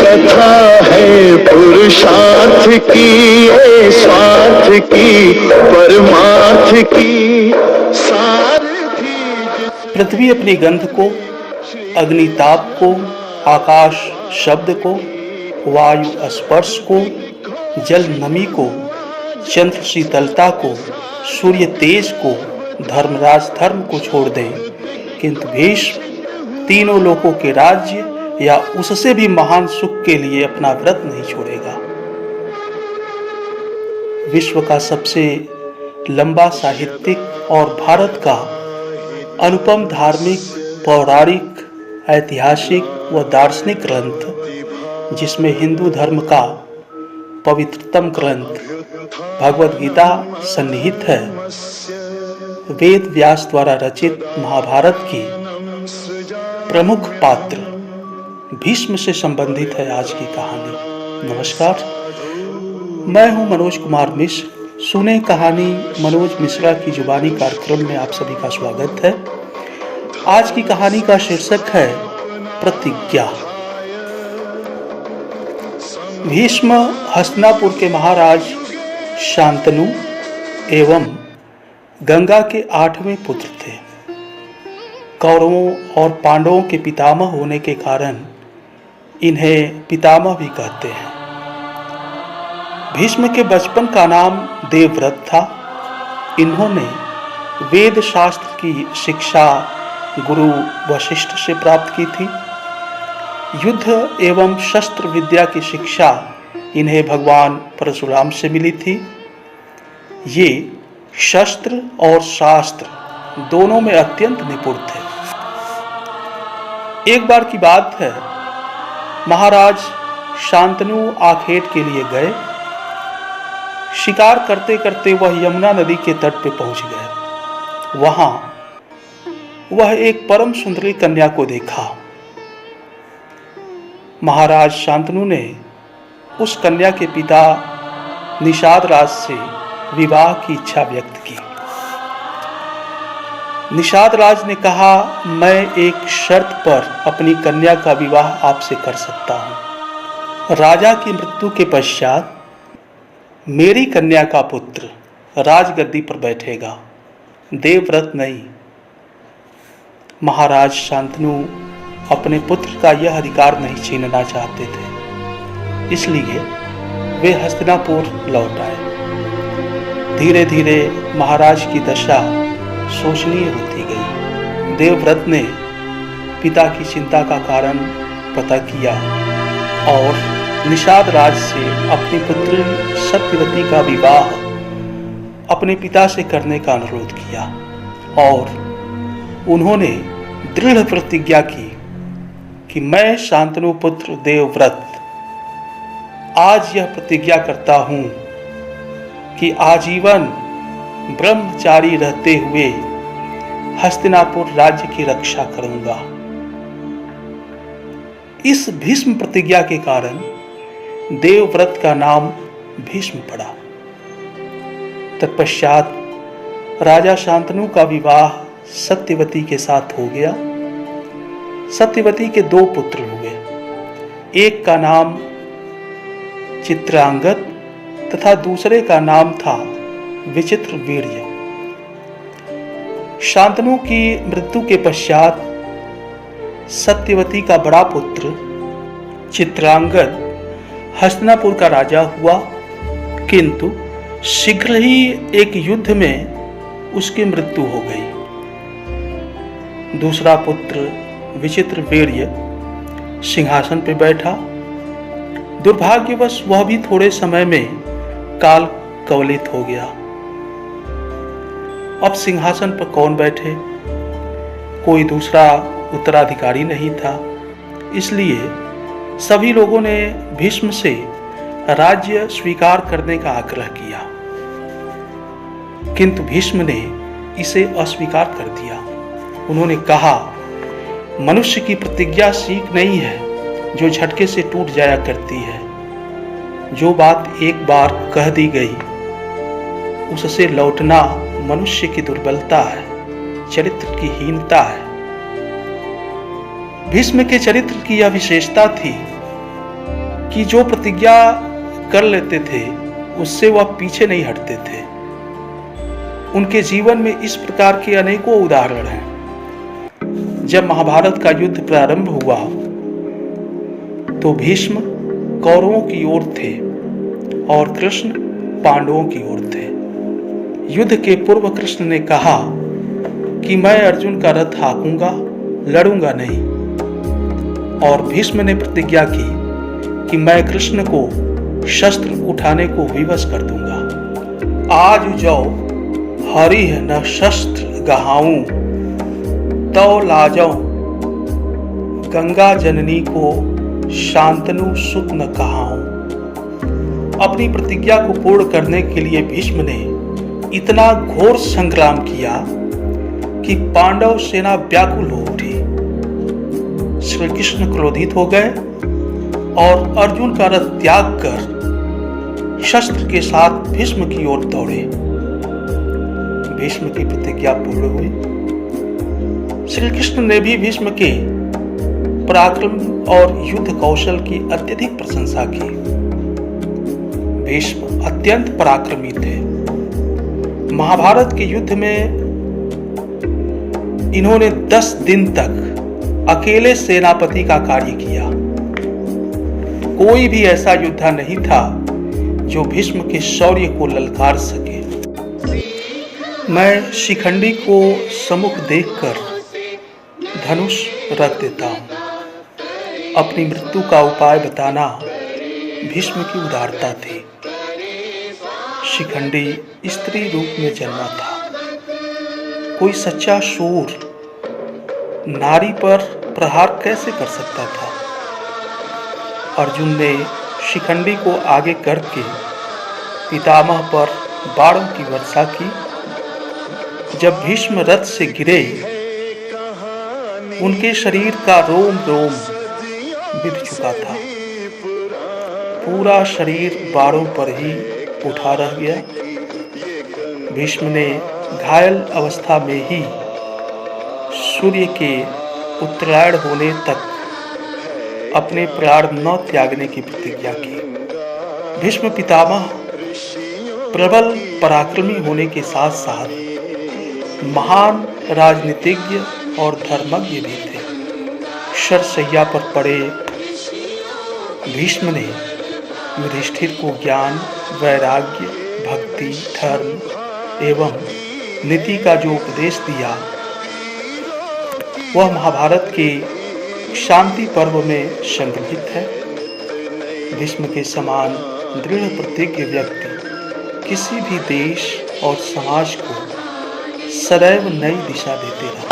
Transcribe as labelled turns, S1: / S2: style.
S1: कथा है पुरुषार्थ की, ये स्वार्थ की परमार्थ की सारथी।
S2: पृथ्वी अपनी गंध को, अग्निताप को, आकाश शब्द को, वायु स्पर्श को, जल नमी को, चंद्र शीतलता को, सूर्य तेज को, धर्मराज धर्म को छोड़ दें, किंतु भीष्म तीनों लोकों के राज्य या उससे भी महान सुख के लिए अपना व्रत नहीं छोड़ेगा। विश्व का सबसे लंबा साहित्यिक और भारत का अनुपम धार्मिक, पौराणिक, ऐतिहासिक व दार्शनिक ग्रंथ, जिसमें हिंदू धर्म का पवित्रतम ग्रंथ भगवद गीता सन्निहित है, वेद व्यास द्वारा रचित महाभारत की प्रमुख पात्र भीष्म से संबंधित है आज की कहानी। नमस्कार, मैं हूं मनोज कुमार मिश्र। सुने कहानी मनोज मिश्रा की जुबानी कार्यक्रम में आप सभी का स्वागत है। आज की कहानी का शीर्षक है प्रतिज्ञा। भीष्म हस्तिनापुर के महाराज शांतनु एवं गंगा के 8वें पुत्र थे। कौरवों और पांडवों के पितामह होने के कारण इन्हें पितामह भी कहते हैं। भीष्म के बचपन का नाम देवव्रत था। इन्होंने वेद शास्त्र की शिक्षा गुरु वशिष्ठ से प्राप्त की थी। युद्ध एवं शस्त्र विद्या की शिक्षा इन्हें भगवान परशुराम से मिली थी। ये शस्त्र और शास्त्र दोनों में अत्यंत निपुण थे। एक बार की बात है, महाराज शांतनु आखेट के लिए गए। शिकार करते करते वह यमुना नदी के तट पर पहुंच गए। वहां वह एक परम सुंदरी कन्या को देखा। महाराज शांतनु ने उस कन्या के पिता निषाद राज से विवाह की इच्छा व्यक्त की। निषाद राज ने कहा, मैं एक शर्त पर अपनी कन्या का विवाह आपसे कर सकता हूं। राजा की मृत्यु के पश्चात मेरी कन्या का पुत्र राजगद्दी पर बैठेगा, देवव्रत नहीं। महाराज शांतनु अपने पुत्र का यह अधिकार नहीं छीनना चाहते थे, इसलिए वे हस्तिनापुर लौट आए। धीरे धीरे महाराज की दशा शोचनीय होती गई। देवव्रत ने पिता की चिंता का कारण पता किया और निषाद राज से अपनी पुत्री सत्यवती का विवाह अपने पिता से करने का अनुरोध किया और उन्होंने दृढ़ प्रतिज्ञा की कि मैं शांतनु पुत्र देवव्रत आज यह प्रतिज्ञा करता हूं कि आजीवन ब्रह्मचारी रहते हुए हस्तिनापुर राज्य की रक्षा करूंगा। इस भीष्म प्रतिज्ञा के कारण देवव्रत का नाम भीष्म पड़ा। तत्पश्चात राजा शांतनु का विवाह सत्यवती के साथ हो गया। सत्यवती के 2 पुत्र हुए। एक का नाम चित्रांगद तथा दूसरे का नाम था विचित्र वीर्य। शांतनु की मृत्यु के पश्चात सत्यवती का बड़ा पुत्र चित्रांगद हस्तिनापुर का राजा हुआ, किंतु शीघ्र ही एक युद्ध में उसकी मृत्यु हो गई। दूसरा पुत्र विचित्र वीर्य सिंहासन पर बैठा। दुर्भाग्यवश वह भी थोड़े समय में काल कवलित हो गया। अब सिंहासन पर कौन बैठे? कोई दूसरा उत्तराधिकारी नहीं था। इसलिए सभी लोगों ने भीष्म से राज्य स्वीकार करने का आग्रह किया, किंतु भीष्म ने इसे अस्वीकार कर दिया। उन्होंने कहा, मनुष्य की प्रतिज्ञा सीख नहीं है जो झटके से टूट जाया करती है। जो बात एक बार कह दी गई उससे लौटना मनुष्य की दुर्बलता है, चरित्र की हीनता है। भीष्म के चरित्र की यह विशेषता थी कि जो प्रतिज्ञा कर लेते थे उससे वह पीछे नहीं हटते थे। उनके जीवन में इस प्रकार के अनेकों उदाहरण हैं। जब महाभारत का युद्ध प्रारंभ हुआ तो भीष्म कौरवों की ओर थे और कृष्ण पांडवों की ओर थे। युद्ध के पूर्व कृष्ण ने कहा कि मैं अर्जुन का रथ हाँकूंगा, लड़ूंगा नहीं। और भीष्म ने प्रतिज्ञा की कि मैं कृष्ण को शस्त्र उठाने को विवश कर दूंगा। आज जो हरिह न शस्त्र गहाऊं, तो लाजो गंगा जननी को शांतनु सुत न कहाऊं। अपनी प्रतिज्ञा को पूर्ण करने के लिए भीष्म ने इतना घोर संग्राम किया कि पांडव सेना व्याकुल हो उठी। श्री कृष्ण क्रोधित हो गए और अर्जुन का रथ त्याग कर शस्त्र के साथ भीष्म की ओर दौड़े। भीष्म की प्रतिज्ञा पूर्ण हुई। श्री कृष्ण ने भी भीष्म के पराक्रम और युद्ध कौशल की अत्यधिक प्रशंसा की। भीष्म अत्यंत पराक्रमी थे। महाभारत के युद्ध में इन्होंने 10 दिन तक अकेले सेनापति का कार्य किया। कोई भी ऐसा योद्धा नहीं था जो भीष्म के शौर्य को ललकार सके। मैं शिखंडी को सम्मुख देखकर धनुष रख देता हूं। अपनी मृत्यु का उपाय बताना भीष्म की उदारता थी। शिखंडी स्त्री रूप में जन्मा था। कोई सच्चा शूर नारी पर प्रहार कैसे कर सकता था? अर्जुन ने शिखंडी को आगे करके पितामह पर बाणों की वर्षा की। जब भीष्म रथ से गिरे, उनके शरीर का रोम रोम बिध चुका था। पूरा शरीर बाणों पर ही उठा रह गया। भीष्म ने घायल अवस्था में ही सूर्य के उत्तरायण होने तक अपने प्राण न त्यागने की प्रतिज्ञा की। भीष्म पितामह प्रबल पराक्रमी होने के साथ साथ महान राजनीतिज्ञ और धर्मज्ञ भी थे। शरशैया पर पड़े भीष्म ने युधिष्ठिर को ज्ञान, वैराग्य, भक्ति, धर्म एवं नीति का जो उपदेश दिया वह महाभारत के शांति पर्व में संग्रहित है। भीष्म के समान दृढ़ प्रतिज्ञ व्यक्ति किसी भी देश और समाज को सदैव नई दिशा देते रहे।